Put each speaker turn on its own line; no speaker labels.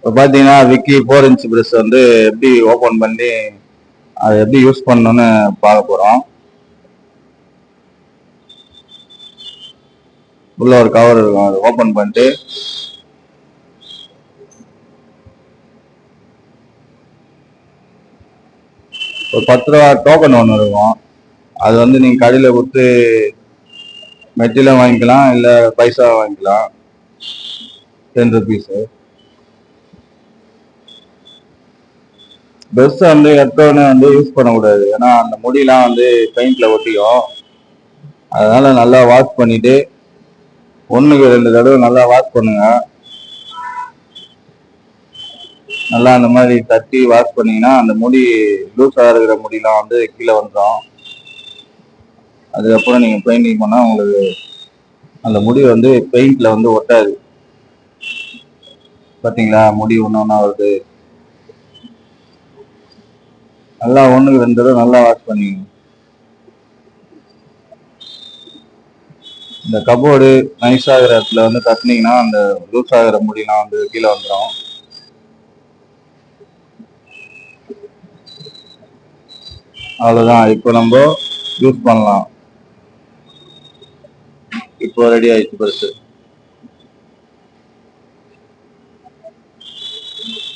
இப்போ பார்த்தீங்கன்னா விக்கி 4" ப்ரெஷ் வந்து எப்படி ஓப்பன் பண்ணி அதை எப்படி யூஸ் பண்ணணும்னு பார்க்க போகிறோம். உள்ள ஒரு கவர் இருக்கும், அதை ஓப்பன் பண்ணிட்டு ஒரு 10 ரூபா டோக்கன் ஒன்று இருக்கும். அது வந்து நீங்கள் கடையில் கொடுத்து மெட்டீரியலும் வாங்கிக்கலாம், இல்லை பைசா வாங்கிக்கலாம். 10 ருபீஸு. ப்ரெஷ்ஷை வந்து எடுத்தோடனே வந்து யூஸ் பண்ணக்கூடாது, ஏன்னா அந்த முடியெல்லாம் வந்து பெயிண்டில் ஒட்டிக்கும். அதனால் நல்லா வாஷ் பண்ணிவிட்டு 1க்கு 2 தடவை நல்லா வாஷ் பண்ணுங்க. நல்லா அந்த மாதிரி தட்டி வாஷ் பண்ணிங்கன்னா அந்த முடி லூஸாக இருக்கிற முடியெல்லாம் வந்து கீழே வந்துடும். அதுக்கப்புறம் நீங்கள் பெயிண்டிங் பண்ணால் உங்களுக்கு அந்த முடி வந்து பெயிண்டில் வந்து ஒட்டாது. பார்த்தீங்களா, முடி ஒன்று ஒன்றா வருது. நல்லா 1க்கு 2 தடவை நல்லா வாஷ் பண்ணிக்கணும். இந்த கபோர்டு நைஸ் ஆகிற இடத்துல வந்து தட்டினீங்கன்னா அந்த லூஸ் ஆகிற முடியெல்லாம் வந்து கீழே வந்துடும். அவ்வளோதான், இப்போ நம்ம யூஸ் பண்ணலாம். இப்போ ரெடி ஆயிடுச்சு பர்ஸு.